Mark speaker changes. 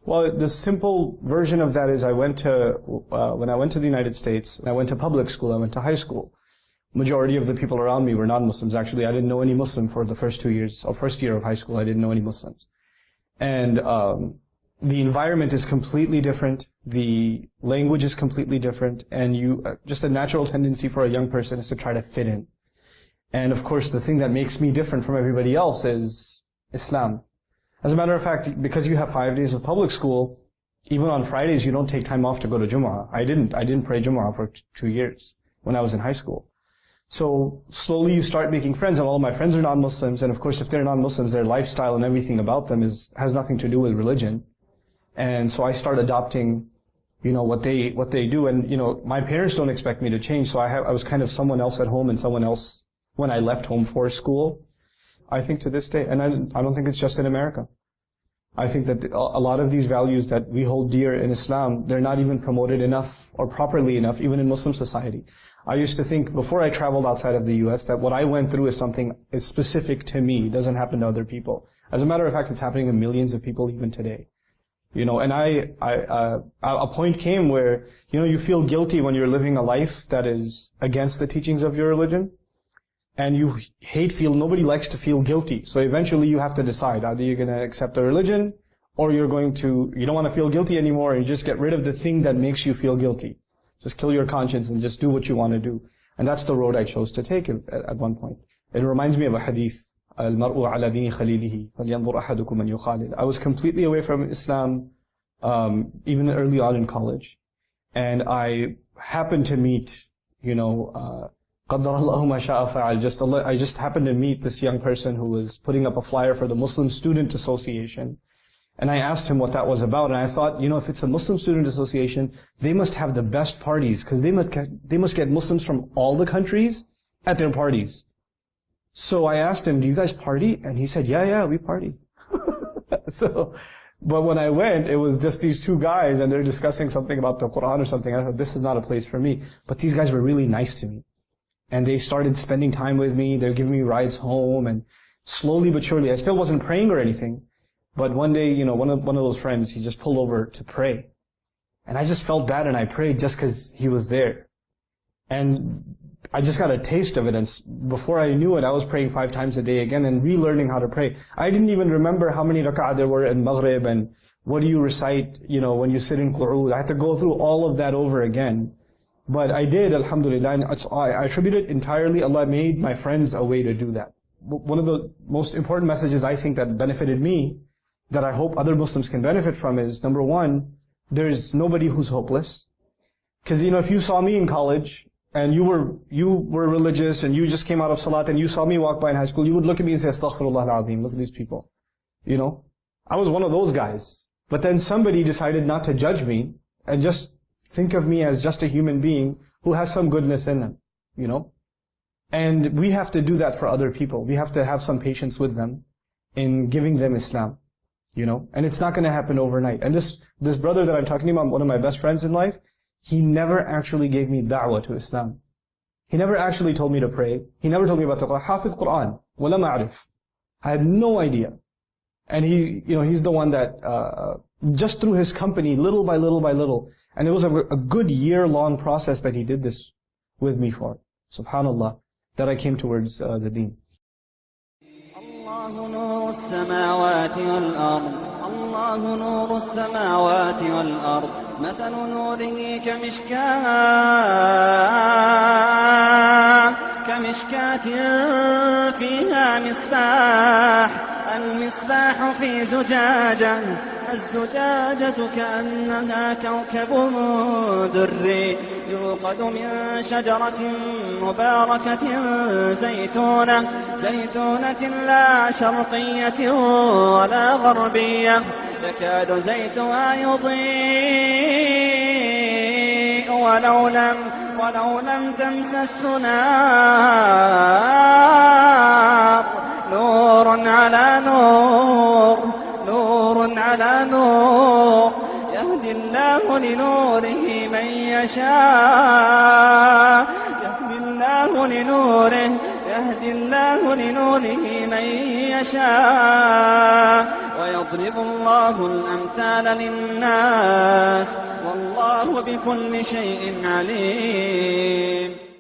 Speaker 1: Well, the simple version of that is when I went to the United States, I went to public school, I went to high school. Majority of the people around me were non-Muslims. Actually, I didn't know any Muslim for the first 2 years, or first year of high school. I didn't know any Muslims. And the environment is completely different. The language is completely different. And just a natural tendency for a young person is to try to fit in. And of course, the thing that makes me different from everybody else is Islam. As a matter of fact, because you have 5 days of public school, even on Fridays, you don't take time off to go to Jumu'ah. I didn't pray Jumu'ah for 2 years when I was in high school. So slowly you start making friends, and all of my friends are non-Muslims, and of course if they're non-Muslims, their lifestyle and everything about them has nothing to do with religion. And so I start adopting, what they do, and my parents don't expect me to change, so I was kind of someone else at home and someone else when I left home for school. I think to this day, and I don't think it's just in America. I think that a lot of these values that we hold dear in Islam, they're not even promoted enough or properly enough, even in Muslim society. I used to think, before I traveled outside of the US, that what I went through is something it's specific to me. It doesn't happen to other people. As a matter of fact, it's happening to millions of people even today. And a point came where, you feel guilty when you're living a life that is against the teachings of your religion. And you nobody likes to feel guilty. So eventually you have to decide, either you're going to accept a religion, or you don't want to feel guilty anymore, and you just get rid of the thing that makes you feel guilty. Just kill your conscience and just do what you want to do. And that's the road I chose to take at one point. It reminds me of a hadith, الْمَرْءُ عَلَى دِينِ خَلِيلِهِ فَلْيَنْظُرْ أَحَدُكُمْ مَنْ يُخَالِلُ. I was completely away from Islam, even early on in college. And I happened to meet, قَدَّرَ اللَّهُ مَا شَاءَ فَعَلَ. I just happened to meet this young person who was putting up a flyer for the Muslim Student Association. And I asked him what that was about, and I thought, if it's a Muslim Student Association, they must have the best parties, because they must get Muslims from all the countries at their parties. So I asked him, do you guys party? And he said, yeah, we party. But when I went, it was just these two guys, and they're discussing something about the Quran or something. I thought, this is not a place for me. But these guys were really nice to me. And they started spending time with me. They were giving me rides home, and slowly but surely, I still wasn't praying or anything. But one day, one of those friends, he just pulled over to pray. And I just felt bad, and I prayed just because he was there. And I just got a taste of it, and before I knew it, I was praying 5 times a day again and relearning how to pray. I didn't even remember how many rak'ah there were in Maghrib, and what do you recite, when you sit in qu'ud. I had to go through all of that over again. But I did, alhamdulillah, and I attribute it entirely, Allah made my friends a way to do that. One of the most important messages I think that benefited me, that I hope other Muslims can benefit from, is, number one, there's nobody who's hopeless. Because, if you saw me in college, and you were religious, and you just came out of Salat, and you saw me walk by in high school, you would look at me and say, Astaghfirullah al-Azim, look at these people. I was one of those guys. But then somebody decided not to judge me, and just think of me as just a human being who has some goodness in them, And we have to do that for other people. We have to have some patience with them in giving them Islam. And it's not going to happen overnight. And this brother that I'm talking about, one of my best friends in life, he never actually gave me da'wah to Islam. He never actually told me to pray. He never told me about the Quran. Hafiz Quran. Wala ma'arif. I had no idea. And he's the one that, just through his company, little by little by little, and it was a good year-long process that he did this with me for. Subhanallah. That I came towards the deen.
Speaker 2: الله نور السماوات والأرض الله نور السماوات والأرض مثل نوره كمشكاة فيها مصباح المصباح في زجاجة الزجاجة كأنها كوكب دري يوقد من شجرة مباركة زيتونة لا شرقية ولا غربية يكاد زيتها يضيء ولو لم تمسس نار نور على نور نور على نور يهدي الله لنوره من يشاء يهدي الله يهدي الله لنوره من يشاء ويضرب الله الأمثال للناس والله بكل شيء عليم.